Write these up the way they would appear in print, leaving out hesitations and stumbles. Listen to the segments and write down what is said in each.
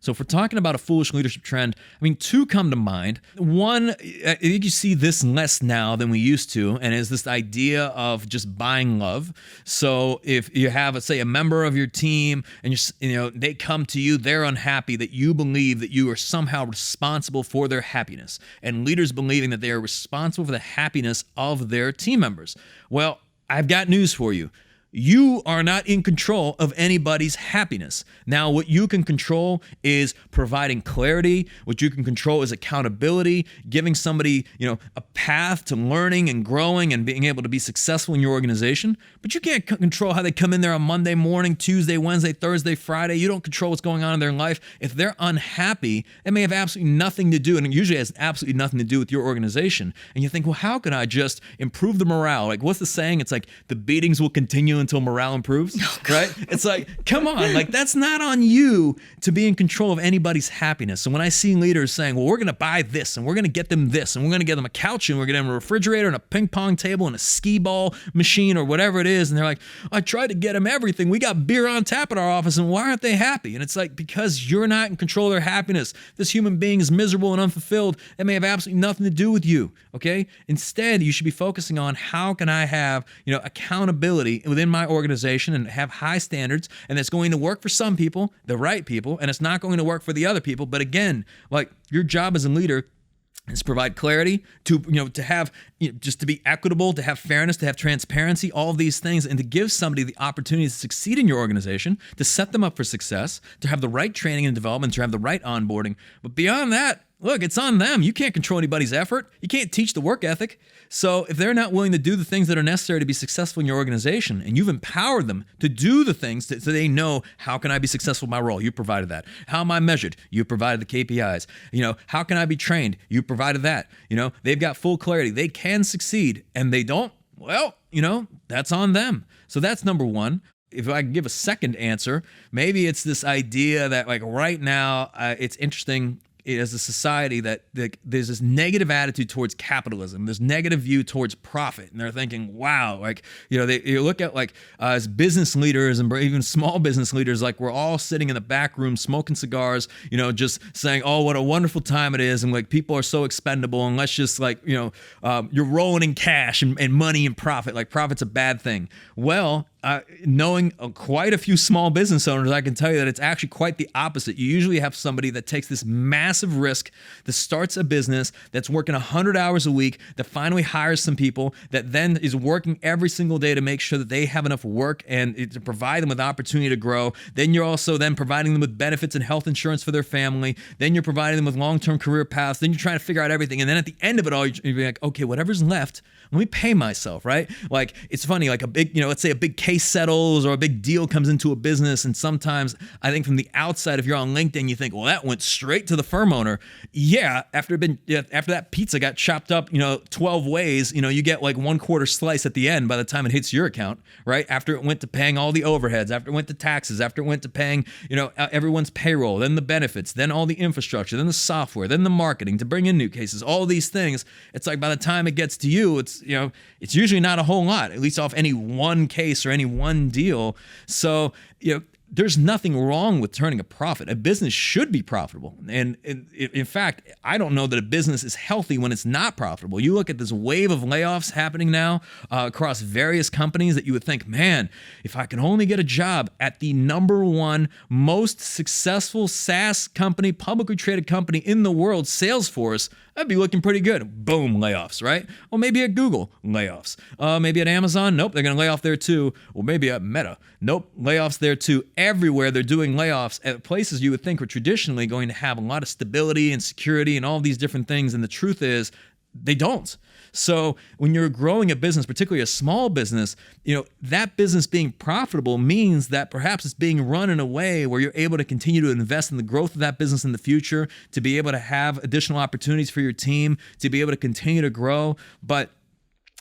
So if we're talking about a foolish leadership trend, I mean, two come to mind. One, I think you see this less now than we used to, and is this idea of just buying love. So if you have, let's say, a member of your team, and they come to you, they're unhappy that you believe that you are somehow responsible for their happiness, and leaders believing that they are responsible for the happiness of their team members. Well, I've got news for you. You are not in control of anybody's happiness. Now, what you can control is providing clarity. What you can control is accountability, giving somebody, a path to learning and growing and being able to be successful in your organization. But you can't control how they come in there on Monday morning, Tuesday, Wednesday, Thursday, Friday. You don't control what's going on in their life. If they're unhappy, it may have absolutely nothing to do, and it usually has absolutely nothing to do with your organization. And you think, well, how can I just improve the morale? Like, what's the saying? It's like the beatings will continue until morale improves, right? It's like, come on, like that's not on you to be in control of anybody's happiness. So when I see leaders saying, well, we're going to buy this and we're going to get them this and we're going to get them a couch and we're going to get them a refrigerator and a ping pong table and a skee ball machine or whatever it is. And they're like, I tried to get them everything. We got beer on tap at our office and why aren't they happy? And it's like, because you're not in control of their happiness. This human being is miserable and unfulfilled. It may have absolutely nothing to do with you, okay? Instead, you should be focusing on how can I have, accountability within my organization and have high standards, and it's going to work for some people, the right people, and it's not going to work for the other people. But again, like your job as a leader is to provide clarity, to have just to be equitable, to have fairness, to have transparency, all of these things, and to give somebody the opportunity to succeed in your organization, to set them up for success, to have the right training and development, to have the right onboarding. But beyond that, look, it's on them. You can't control anybody's effort. You can't teach the work ethic. So if they're not willing to do the things that are necessary to be successful in your organization, and you've empowered them to do the things so they know, how can I be successful in my role? You provided that. How am I measured? You provided the KPIs. How can I be trained? You provided that. They've got full clarity. They can succeed, and they don't. Well, that's on them. So that's number one. If I can give a second answer, maybe it's this idea that like right now, it's interesting as a society that there's this negative attitude towards capitalism, this negative view towards profit. And they're thinking, wow, like, you look at like as business leaders and even small business leaders, like we're all sitting in the back room smoking cigars, just saying, oh, what a wonderful time it is. And like people are so expendable and let's just like, you're rolling in cash and money and profit. Like profit's a bad thing. Well, knowing quite a few small business owners, I can tell you that it's actually quite the opposite. You usually have somebody that takes this massive risk, that starts a business, that's working 100 hours a week, that finally hires some people, that then is working every single day to make sure that they have enough work and to provide them with opportunity to grow. Then you're also then providing them with benefits and health insurance for their family. Then you're providing them with long-term career paths. Then you're trying to figure out everything. And then at the end of it all, you're like, okay, whatever's left, let me pay myself, right? Like, it's funny, like a big, let's say a big case settles or a big deal comes into a business. And sometimes I think from the outside, if you're on LinkedIn, you think, well, that went straight to the firm owner. Yeah, after that pizza got chopped up, 12 ways, you get like 1/4 slice at the end by the time it hits your account, right? After it went to paying all the overheads, after it went to taxes, after it went to paying, everyone's payroll, then the benefits, then all the infrastructure, then the software, then the marketing to bring in new cases, all these things. It's like by the time it gets to you, it's usually not a whole lot, at least off any one case or any one deal. So, there's nothing wrong with turning a profit. A business should be profitable. And in fact, I don't know that a business is healthy when it's not profitable. You look at this wave of layoffs happening now across various companies that you would think, man, if I can only get a job at the number one most successful SaaS company, publicly traded company in the world, Salesforce, I'd be looking pretty good. Boom, layoffs, right? Well, maybe at Google, layoffs. Maybe at Amazon, nope, they're going to lay off there too. Well, maybe at Meta, nope, layoffs there too. Everywhere they're doing layoffs at places you would think were traditionally going to have a lot of stability and security and all these different things. And the truth is, they don't. So when you're growing a business, particularly a small business, that business being profitable means that perhaps it's being run in a way where you're able to continue to invest in the growth of that business in the future, to be able to have additional opportunities for your team, to be able to continue to grow. But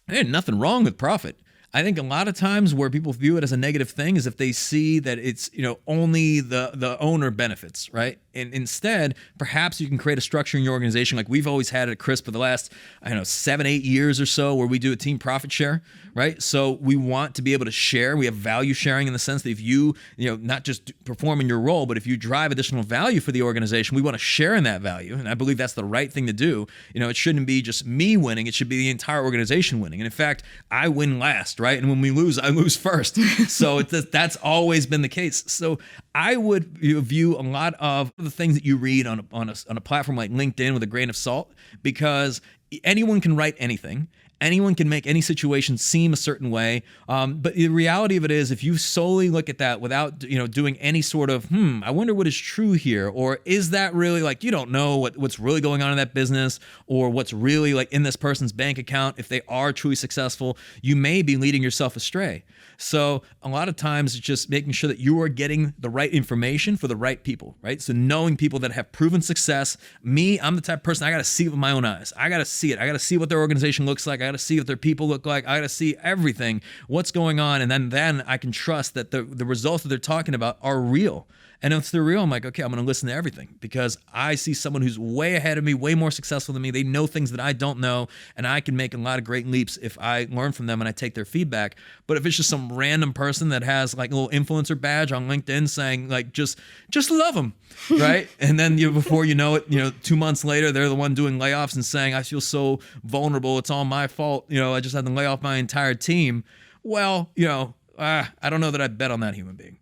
there's nothing wrong with profit. I think a lot of times where people view it as a negative thing is if they see that it's, only the owner benefits, right? And instead, perhaps you can create a structure in your organization like we've always had at Crisp for the last, 7-8 years or so, where we do a team profit share, right? So we want to be able to share. We have value sharing in the sense that if you, not just perform in your role, but if you drive additional value for the organization, we want to share in that value. And I believe that's the right thing to do. It shouldn't be just me winning. It should be the entire organization winning. And in fact, I win last, right? And when we lose, I lose first. So that's always been the case. So I would view a lot of the things that you read on a platform like LinkedIn with a grain of salt, because anyone can write anything. Anyone can make any situation seem a certain way. But the reality of it is, if you solely look at that without, doing any sort of, I wonder what is true here, or is that really like, you don't know what's really going on in that business, or what's really like in this person's bank account. If they are truly successful, you may be leading yourself astray. So a lot of times it's just making sure that you are getting the right information for the right people, right? So knowing people that have proven success. I'm the type of person, I got to see it with my own eyes. I got to see it. I got to see what their organization looks like. I got to see what their people look like. I got to see everything, what's going on. And then I can trust that the results that they're talking about are real. And if they're real, I'm like, okay, I'm going to listen to everything, because I see someone who's way ahead of me, way more successful than me. They know things that I don't know, and I can make a lot of great leaps if I learn from them and I take their feedback. But if it's just some random person that has like a little influencer badge on LinkedIn saying like, just love them, right? And then before you know it, 2 months later, they're the one doing layoffs and saying, I feel so vulnerable. It's all my fault. I just had to lay off my entire team. Well, I don't know that I'd bet on that human being.